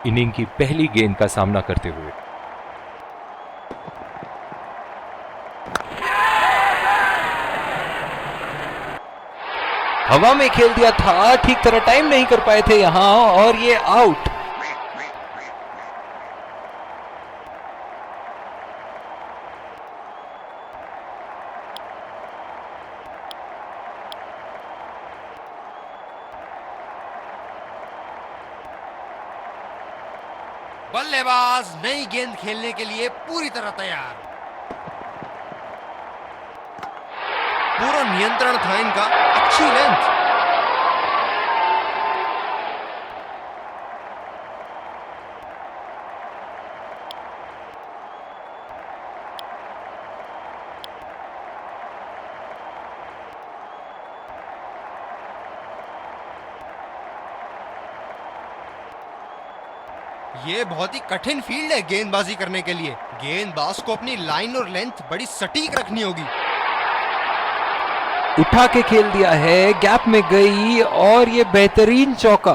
Inning की पहली गेंद का सामना करते हुए। हवा में खेल दिया था, ठीक तरह टाइम नहीं कर पाए थे यहां और ये आउट। बल्लेबाज नई गेंद खेलने के लिए पूरी तरह तैयार। पूरा नियंत्रण था इनका, अच्छी लेंथ। ये बहुत ही कठिन फील्ड है गेंदबाजी करने के लिए। गेंदबाज को अपनी लाइन और लेंथ बड़ी सटीक रखनी होगी। उठा के खेल दिया है, गैप में गई और ये बेहतरीन चौका।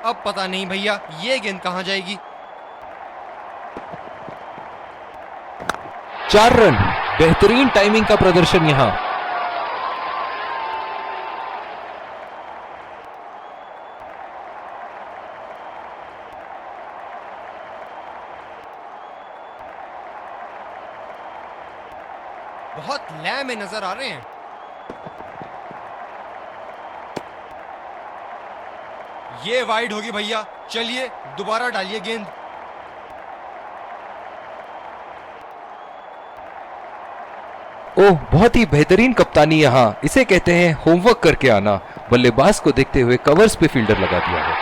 अब पता नहीं भैया ये गेंद कहां जाएगी। 4 रन, बेहतरीन टाइमिंग का प्रदर्शन यहां। बहुत लय में नजर आ रहे हैं। ये वाइड होगी भैया, चलिए दोबारा डालिए गेंद। ओह, बहुत ही बेहतरीन कप्तानी यहां, इसे कहते हैं होमवर्क करके आना। बल्लेबाज को देखते हुए कवर्स पे फील्डर लगा दिया है।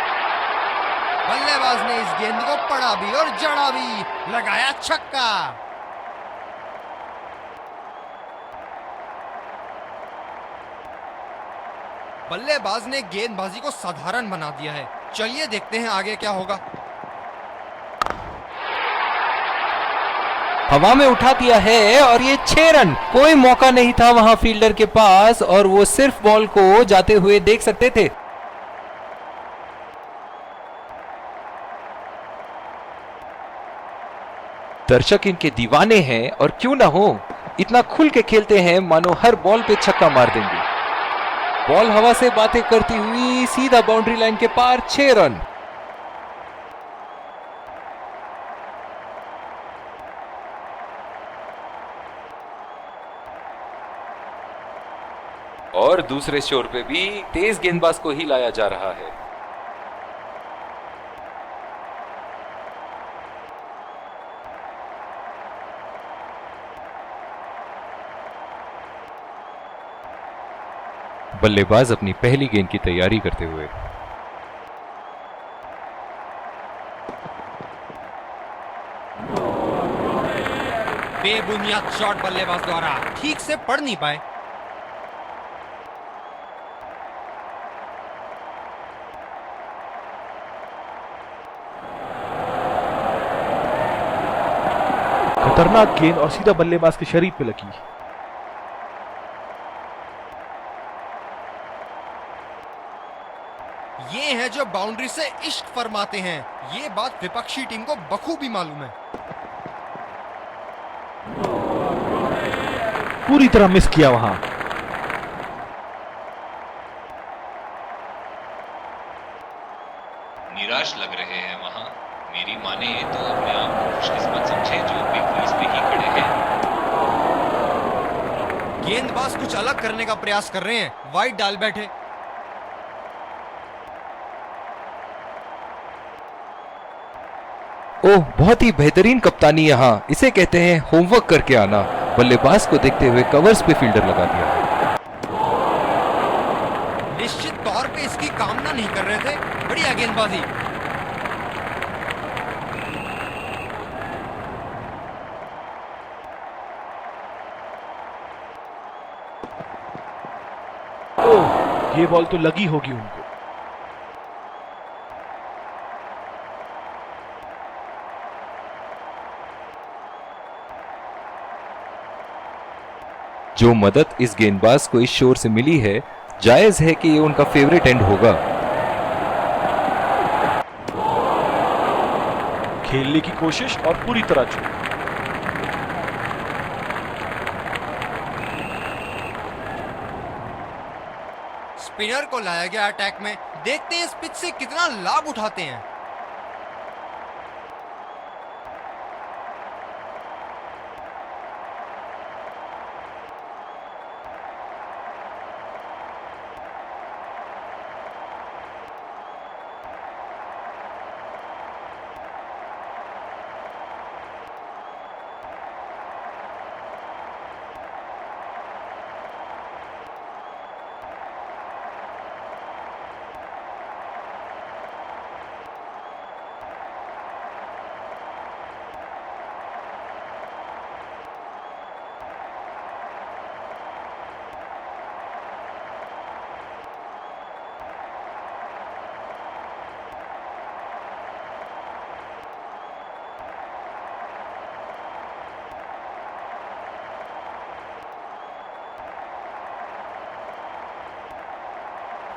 बल्लेबाज ने इस गेंद को पड़ा भी और जड़ा भी, लगाया छक्का। बल्लेबाज ने गेंदबाजी को साधारण बना दिया है। चलिए देखते हैं आगे क्या होगा। हवा में उठा दिया है और ये 6 रन। कोई मौका नहीं था वहां फील्डर के पास और वो सिर्फ बॉल को जाते हुए देख सकते थे। दर्शक इनके दीवाने हैं और क्यों ना हो, इतना खुल के खेलते हैं मानो हर बॉल पे छक्का मार देंगे। बॉल हवा से बातें करती हुई सीधा बाउंड्री लाइन के पार, 6 रन। और दूसरे छोर पे भी तेज गेंदबाज को ही लाया जा रहा है। बल्लेबाज अपनी पहली गेंद की तैयारी करते हुए। बेबुनियाद शॉट बल्लेबाज द्वारा, ठीक से पढ़ नहीं पाए। खतरनाक गेंद और सीधा बल्लेबाज के शरीर पे लगी। ये हैं जो बाउंड्री से इश्क फरमाते हैं। ये बात विपक्षी टीम को बखूबी मालूम है। पूरी तरह मिस किया वहां। निराश लग रहे हैं वहां। मेरी माने तो अपने आप को खुशकिस्मत समझे जो बिग क्रीज पे ही खड़े हैं। गेंदबाज कुछ अलग करने का प्रयास कर रहे हैं, वाइड डाल बैठे। ओह, बहुत ही बेहतरीन कप्तानी यहां, इसे कहते हैं होमवर्क करके आना। बल्लेबाज को देखते हुए कवर्स पे फील्डर लगा दिया है। निश्चित तौर पे इसकी कामना नहीं कर रहे थे। बढ़िया गेंदबाजी। ओह, ये बॉल तो लगी होगी उनको। जो मदद इस गेंदबाज को इस शोर से मिली है, जायज है कि ये उनका फेवरेट एंड होगा। खेलने की कोशिश और पूरी तरह चूक। स्पिनर को लाया गया अटैक में, देखते हैं इस पिच से कितना लाभ उठाते हैं।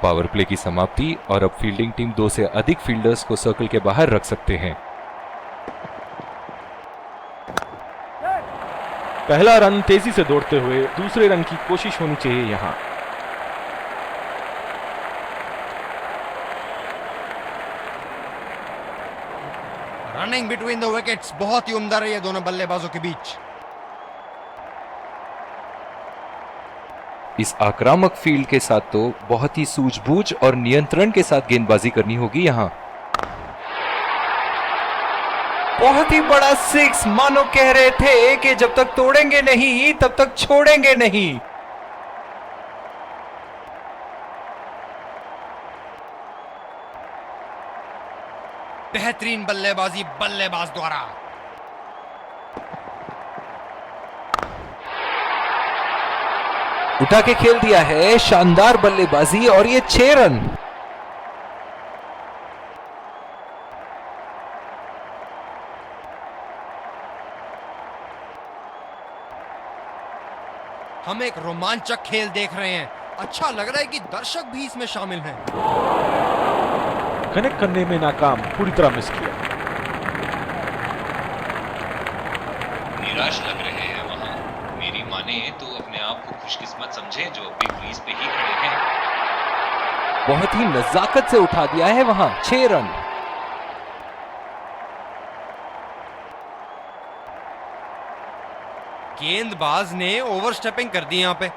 पावर प्ले की समाप्ति और अब फील्डिंग टीम 2 से अधिक फील्डर्स को सर्कल के बाहर रख सकते हैं। पहला रन तेजी से दौड़ते हुए दूसरे रन की कोशिश होनी चाहिए यहां। रनिंग बिटवीन द विकेट्स बहुत ही उम्दा रही है दोनों बल्लेबाजों के बीच। इस आक्रामक फील्ड के साथ तो बहुत ही सूझबूझ और नियंत्रण के साथ गेंदबाजी करनी होगी यहां। बहुत ही बड़ा सिक्स, मानो कह रहे थे कि जब तक तोड़ेंगे नहीं तब तक छोड़ेंगे नहीं। बेहतरीन बल्लेबाजी बल्लेबाज द्वारा। उठा के खेल दिया है, शानदार बल्लेबाजी और ये 6 रन। हम एक रोमांचक खेल देख रहे हैं। अच्छा लग रहा है कि दर्शक भी इसमें शामिल हैं। कनेक्ट करने में नाकाम, पूरी तरह मिस किया। निराश लग रहे हैं वहां। मेरी माने तो अपने आप को खुशकिस्मत समझे जो अभी क्रीज पे ही खड़े हैं। बहुत ही नजाकत से उठा दिया है वहां, 6 रन। गेंदबाज ने ओवरस्टेपिंग कर दी यहां पे।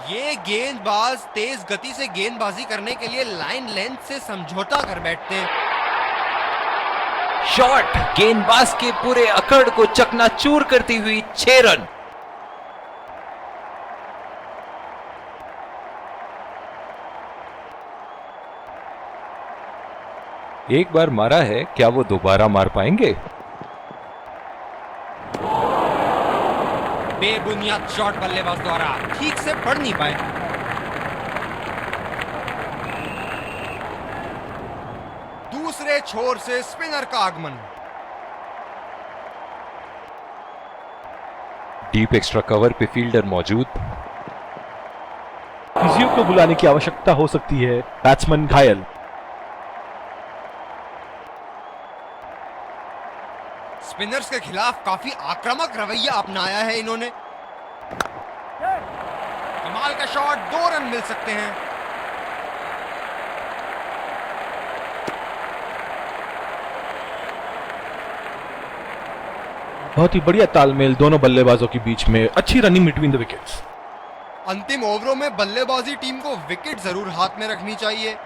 ये गेंदबाज तेज गति से गेंदबाजी करने के लिए लाइन लेंथ से समझौता कर बैठते हैं। शॉट गेंदबाज के पूरे अकड़ को चकनाचूर करती हुई 6 रन। एक बार मारा है, क्या वो दोबारा मार पाएंगे? बेबुनियाद शॉट बल्लेबाज द्वारा, ठीक से पढ़ नहीं पाए। दूसरे छोर से स्पिनर का आगमन। डीप एक्स्ट्रा कवर पे फील्डर मौजूद। फिजियो को बुलाने की आवश्यकता हो सकती है, बैट्समैन घायल। स्पिनर्स के खिलाफ काफी आक्रामक रवैया अपनाया है इन्होंने। कमाल का शॉट, 2 रन मिल सकते हैं। बहुत ही बढ़िया तालमेल दोनों बल्लेबाजों के बीच में, अच्छी रनिंग बिटवीन द विकेट्स। अंतिम ओवरों में बल्लेबाजी टीम को विकेट जरूर हाथ में रखनी चाहिए।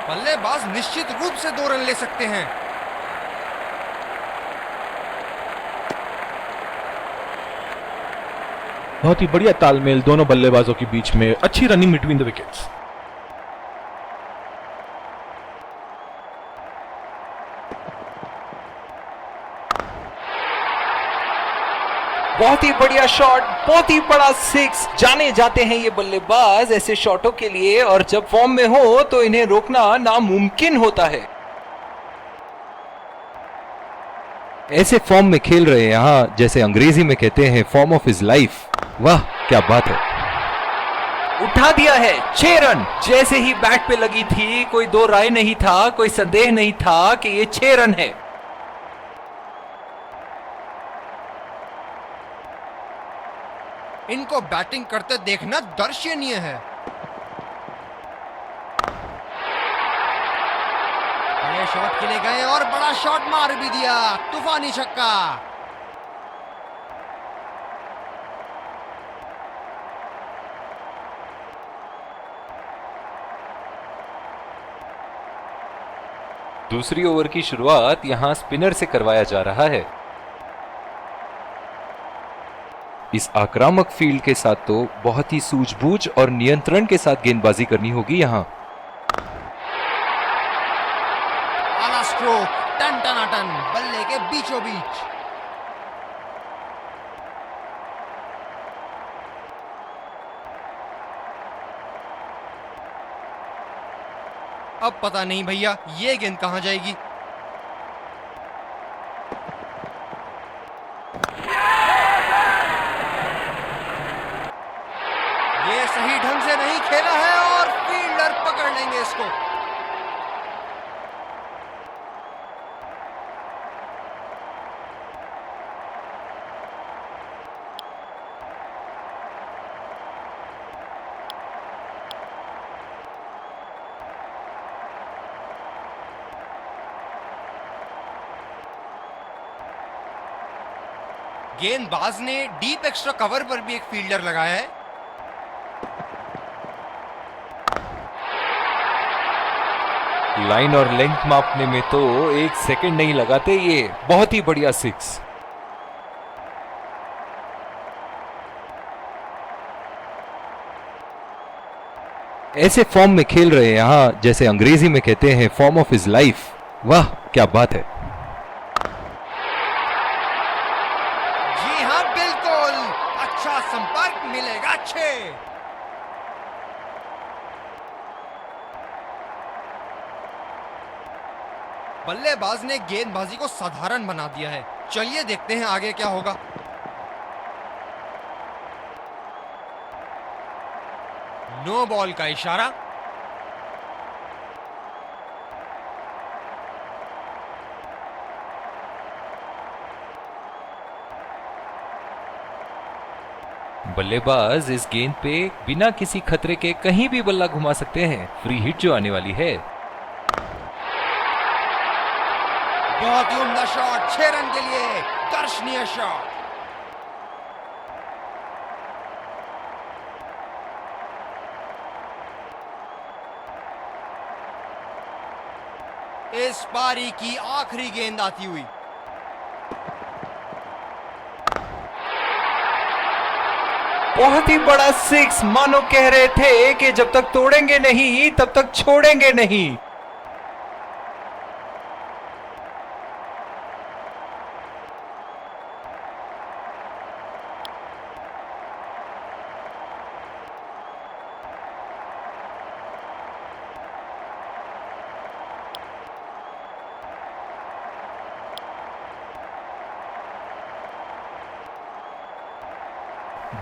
बल्लेबाज निश्चित रूप से 2 रन ले सकते हैं। बहुत ही बढ़िया तालमेल दोनों बल्लेबाजों के बीच में, अच्छी रनिंग बिटवीन द विकेट्स। बहुत ही बढ़िया शॉट, बहुत ही बड़ा सिक्स। जाने जाते हैं ये बल्लेबाज ऐसे शॉटों के लिए, और जब फॉर्म में हो तो इन्हें रोकना नामुमकिन होता है। ऐसे फॉर्म में खेल रहे हैं यहाँ, जैसे अंग्रेजी में कहते हैं फॉर्म ऑफ हिज लाइफ। वाह क्या बात है। उठा दिया है 6 रन। जैसे ही बैट पे लगी थी कोई दो राय नहीं था, कोई संदेह नहीं था कि ये 6 रन है। इनको बैटिंग करते देखना दर्शनीय है। बड़े शॉट के लिए गए और बड़ा शॉट मार भी दिया, तूफानी छक्का। दूसरी ओवर की शुरुआत यहां स्पिनर से करवाया जा रहा है। इस आक्रामक फील्ड के साथ तो बहुत ही सूझबूझ और नियंत्रण के साथ गेंदबाजी करनी होगी यहां। आला स्ट्रोक, टन टनाटन, बल्ले के बीचों बीच। अब पता नहीं भैया ये गेंद कहां जाएगी। ये सही ढंग से नहीं खेला है और फील्डर पकड़ लेंगे इसको। गेंदबाज ने डीप एक्स्ट्रा कवर पर भी एक फील्डर लगाया है। लाइन और लेंथ मापने में तो 1 सेकंड नहीं लगाते ये। बहुत ही बढ़िया सिक्स। ऐसे फॉर्म में खेल रहे हैं यहां, जैसे अंग्रेजी में कहते हैं फॉर्म ऑफ हिज लाइफ। वाह क्या बात है। जी हां बिल्कुल, अच्छा संपर्क मिलेगा। अच्छे बल्लेबाज ने गेंदबाजी को साधारण बना दिया है। चलिए देखते हैं आगे क्या होगा। नो बॉल का इशारा। बल्लेबाज इस गेंद पे बिना किसी खतरे के कहीं भी बल्ला घुमा सकते हैं। फ्री हिट जो आने वाली है। बहुत ही उम्दा शॉट, 6 रन के लिए दर्शनीय शॉट। इस पारी की आखिरी गेंद आती हुई। बहुत ही बड़ा सिक्स। मानो कह रहे थे कि जब तक तोड़ेंगे नहीं तब तक छोड़ेंगे नहीं।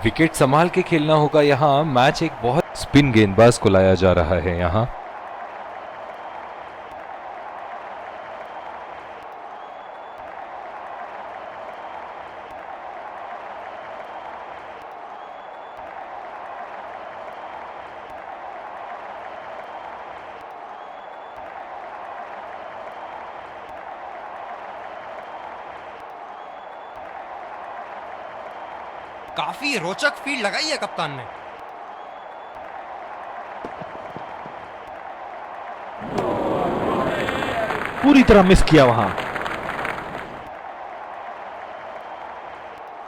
विकेट संभाल के खेलना होगा यहां। मैच एक बहुत स्पिन गेंदबाज को लाया जा रहा है यहां। काफी रोचक फील्ड लगाई है कप्तान ने। पूरी तरह मिस किया वहां।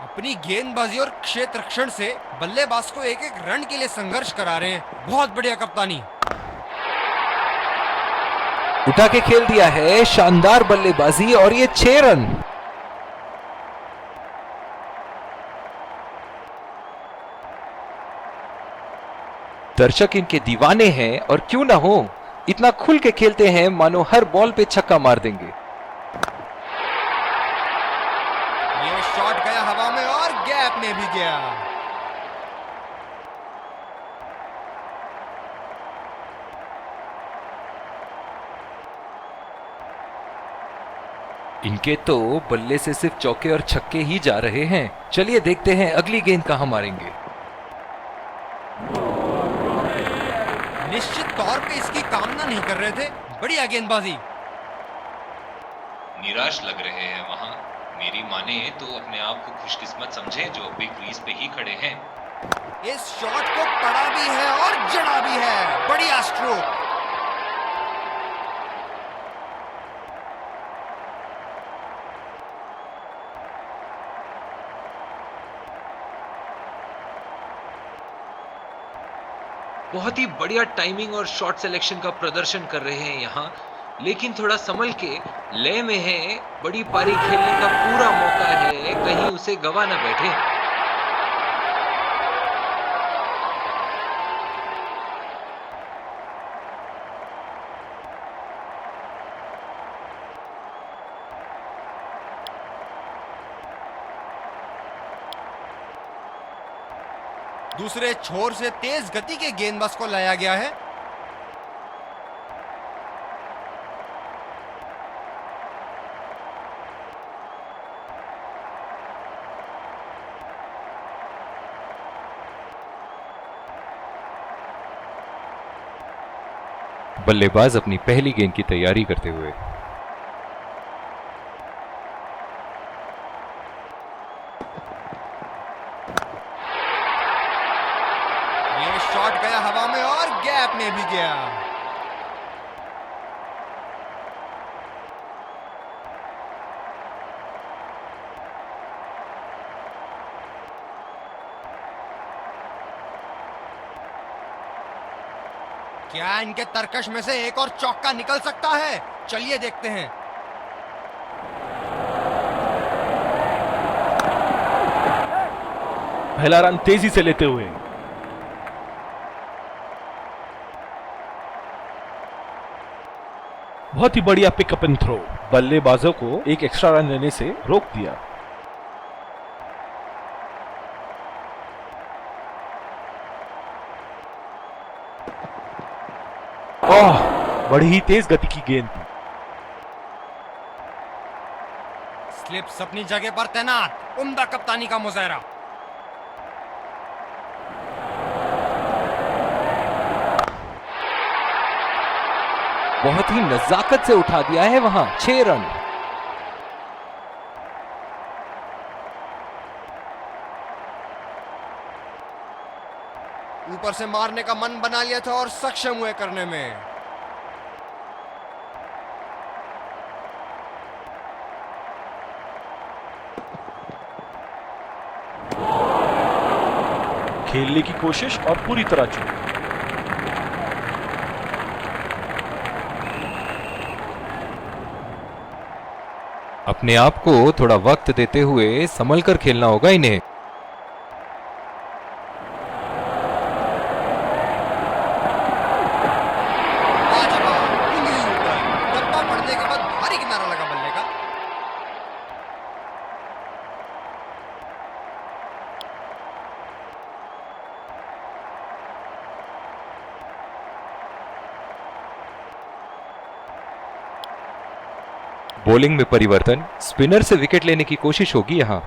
अपनी गेंदबाजी और क्षेत्र रक्षण से बल्लेबाज को एक एक रन के लिए संघर्ष करा रहे हैं। बहुत बढ़िया कप्तानी। उठा के खेल दिया है, शानदार बल्लेबाजी, और ये 6 रन। दर्शक इनके दीवाने हैं और क्यों ना हो, इतना खुल के खेलते हैं मानो हर बॉल पे छक्का मार देंगे। ये शॉट गया हवा में और गैप में भी गया। इनके तो बल्ले से सिर्फ चौके और छक्के ही जा रहे हैं। चलिए देखते हैं अगली गेंद कहां मारेंगे। निश्चित तौर पे इसकी कामना नहीं कर रहे थे। बढ़िया गेंदबाजी। निराश लग रहे हैं वहां। मेरी माने तो अपने आप को खुशकिस्मत समझे जो अभी क्रीज पे ही खड़े हैं। इस शॉट को पड़ा भी है और जड़ा भी है। बढ़िया स्ट्रोक। बहुत ही बढ़िया टाइमिंग और शॉट सिलेक्शन का प्रदर्शन कर रहे हैं यहाँ, लेकिन थोड़ा संभल के लय में है। बड़ी पारी खेलने का पूरा मौका है, कहीं उसे गवा ना बैठे। दूसरे छोर से तेज गति के गेंदबाज को लाया गया है। बल्लेबाज अपनी पहली गेंद की तैयारी करते हुए। ये शॉट गया हवा में और गैप में भी गया। क्या इनके तरकश में से एक और चौका निकल सकता है? चलिए देखते हैं। पहला रन तेजी से लेते हुए। बहुत ही बढ़िया पिकअप एंड थ्रो। बल्लेबाजों को एक एक्स्ट्रा रन लेने से रोक दिया। ओह, बड़ी ही तेज गति की गेंद थी। स्लिप्स अपनी जगह पर तैनात। उम्दा कप्तानी का मुजाहरा। बहुत ही नजाकत से उठा दिया है वहां। 6 रन। ऊपर से मारने का मन बना लिया था और सक्षम हुए करने में। खेलने की कोशिश और पूरी तरह चूक। अपने आप को थोड़ा वक्त देते हुए संभल कर खेलना होगा इन्हें। लाजवाब। उंगली ऊपर। डब्बा पड़ने के बाद भारी किनारा लगा बल्ले का। बॉलिंग में परिवर्तन। स्पिनर से विकेट लेने की कोशिश होगी यहां।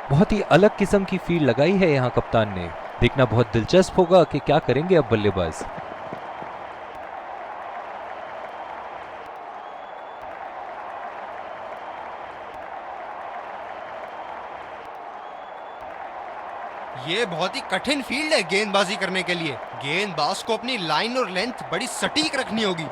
बहुत ही अलग किस्म की फील्ड लगाई है यहां कप्तान ने। देखना बहुत दिलचस्प होगा कि क्या करेंगे अब बल्लेबाज। ये बहुत ही कठिन फील्ड है गेंदबाजी करने के लिए। गेंदबाज को अपनी लाइन और लेंथ बड़ी सटीक रखनी होगी।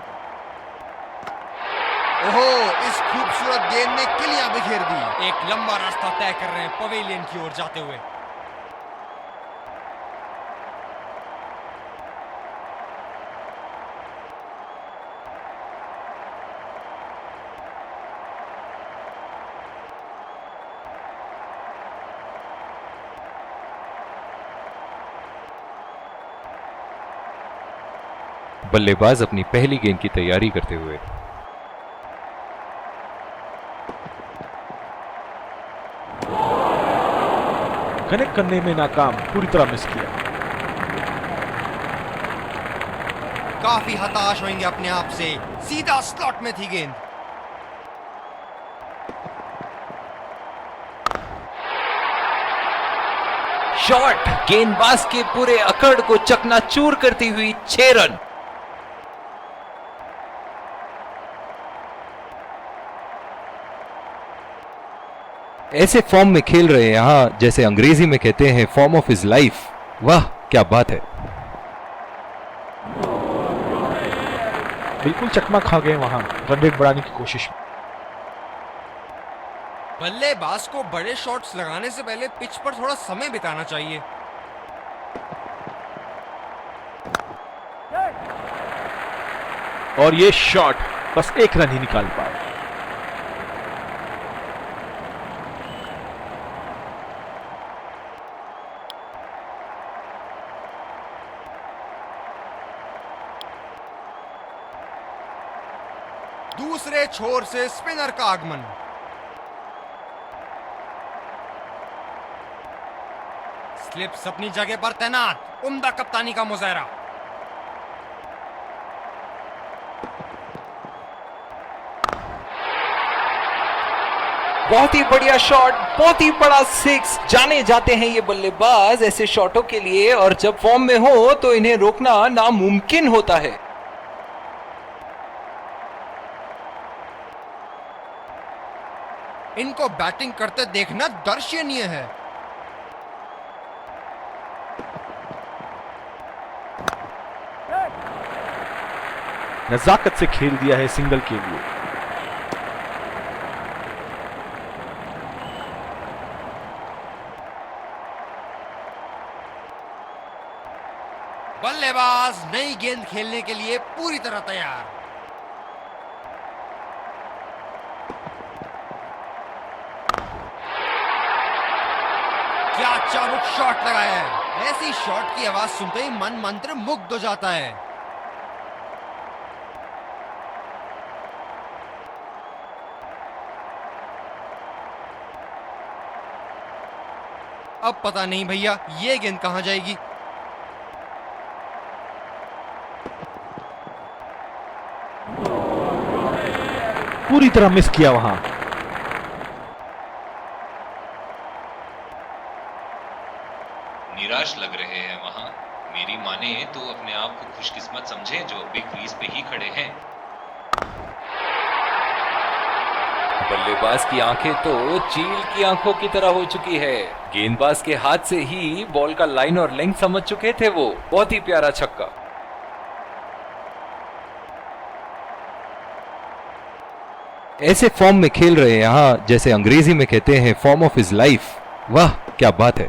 ओहो, इस खूबसूरत गेंद ने किलियां बिखेर दी। एक लंबा रास्ता तय कर रहे हैं पवेलियन की ओर जाते हुए। बल्लेबाज अपनी पहली गेंद की तैयारी करते हुए। कनेक्ट करने में नाकाम, पूरी तरह मिस किया। काफी हताश होंगे अपने आप से। सीधा स्लॉट में थी गेंद। शॉट गेंदबाज के पूरे अकड़ को चकनाचूर करती हुई 6 रन। ऐसे फॉर्म में खेल रहे हैं यहां, जैसे अंग्रेजी में कहते हैं फॉर्म ऑफ हिज लाइफ। वाह क्या बात है। बिल्कुल चकमा खा गए वहां, रन रेट बढ़ाने की कोशिश में। बल्लेबाज को बड़े शॉट्स लगाने से पहले पिच पर थोड़ा समय बिताना चाहिए। और ये शॉट बस एक रन ही निकाल पाए। दूसरे छोर से स्पिनर का आगमन। स्लिप्स अपनी जगह पर तैनात। उम्दा कप्तानी का मुजाहरा। बहुत ही बढ़िया शॉट, बहुत ही बड़ा 6। जाने जाते हैं ये बल्लेबाज ऐसे शॉटों के लिए, और जब फॉर्म में हो तो इन्हें रोकना नामुमकिन होता है। इनको बैटिंग करते देखना दर्शनीय है। नजाकत से खेल दिया है सिंगल के लिए। बल्लेबाज नई गेंद खेलने के लिए पूरी तरह तैयार। क्या चाबुक शॉट लगाया है। ऐसी शॉट की आवाज सुनते ही मन मंत्र मुग्ध हो जाता है। अब पता नहीं भैया ये गेंद कहां जाएगी। पूरी तरह मिस किया वहां। निराश लग रहे हैं वहां। मेरी माने तो अपने आप को खुशकिस्मत समझे जो अभी क्रीज पे ही खड़े हैं। बल्लेबाज की आंखें तो चील की आंखों की तरह हो चुकी है। गेंदबाज के हाथ से ही बॉल का लाइन और लेंथ समझ चुके थे वो। बहुत ही प्यारा छक्का। ऐसे फॉर्म में खेल रहे हैं यहां, जैसे अंग्रेजी में कहते हैं फॉर्म ऑफ हिज लाइफ। वाह क्या बात है।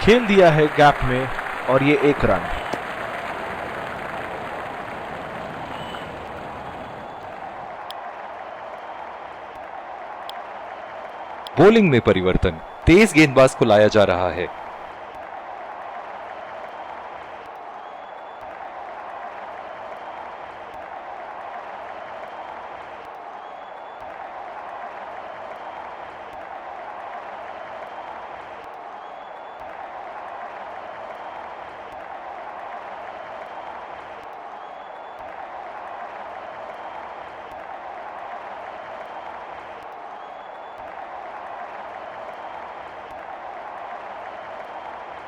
खेल दिया है गैप में, और ये 1 रन। बॉलिंग में परिवर्तन, तेज गेंदबाज को लाया जा रहा है।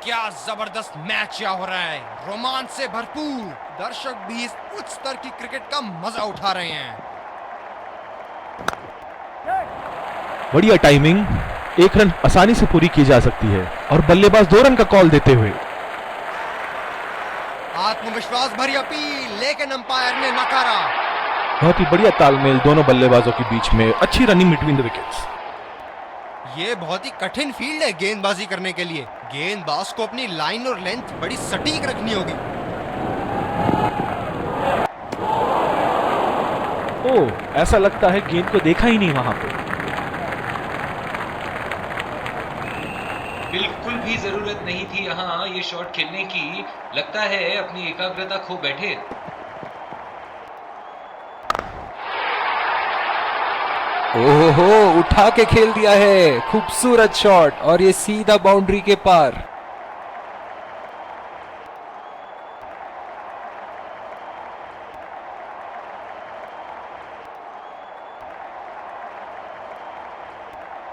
क्या जबरदस्त मैच यहाँ हो रहा है। रोमांच से भरपूर। दर्शक भी इस उच्च स्तर की क्रिकेट का मजा उठा रहे हैं। बढ़िया टाइमिंग, एक रन आसानी से पूरी की जा सकती है और बल्लेबाज 2 रन का कॉल देते हुए आत्मविश्वास भरी अपील, लेकिन अंपायर ने नकारा। बहुत ही बढ़िया तालमेल दोनों बल्लेबाजों के बीच में, अच्छी रनिंग बिटवीन द विकेट्स। ये बहुत ही कठिन फील्ड है गेंदबाजी करने के लिए। गेंदबाज को अपनी लाइन और लेंथ बड़ी सटीक रखनी होगी। ओह, ऐसा लगता है गेंद को देखा ही नहीं वहां पे। बिल्कुल भी जरूरत नहीं थी यहाँ ये शॉट खेलने की। लगता है अपनी एकाग्रता खो बैठे। ओहो, उठा के खेल दिया है, खूबसूरत शॉट और ये सीधा बाउंड्री के पार।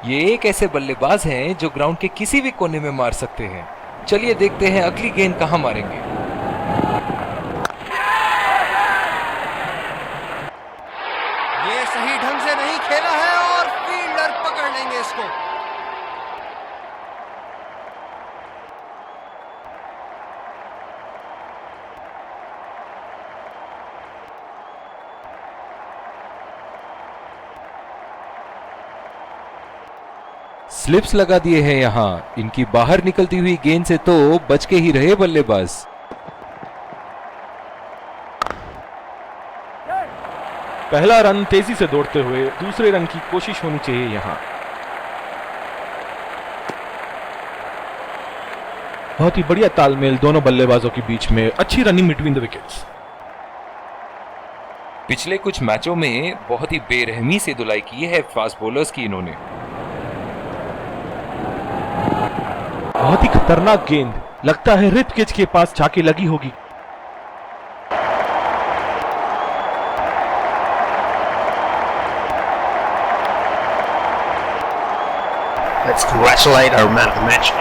ये एक ऐसे बल्लेबाज हैं जो ग्राउंड के किसी भी कोने में मार सकते हैं। चलिए देखते हैं अगली गेंद कहां मारेंगे। ये सही ढंग से नहीं खेला है और फील्डर पकड़ लेंगे इसको। स्लिप्स लगा दिए हैं यहाँ। इनकी बाहर निकलती हुई गेंद से तो बच के ही रहे बल्लेबाज। पहला रन तेजी से दौड़ते हुए दूसरे रन की कोशिश होनी चाहिए यहां। बहुत ही बढ़िया तालमेल दोनों बल्लेबाजों के बीच में, अच्छी रनिंग बिटवीन द विकेट्स। पिछले कुछ मैचों में बहुत ही बेरहमी से धुलाई की है फास्ट बॉलर्स की इन्होंने। बहुत ही खतरनाक गेंद, लगता है रिप किच के पास जाके लगी होगी। Let's congratulate our man of the match and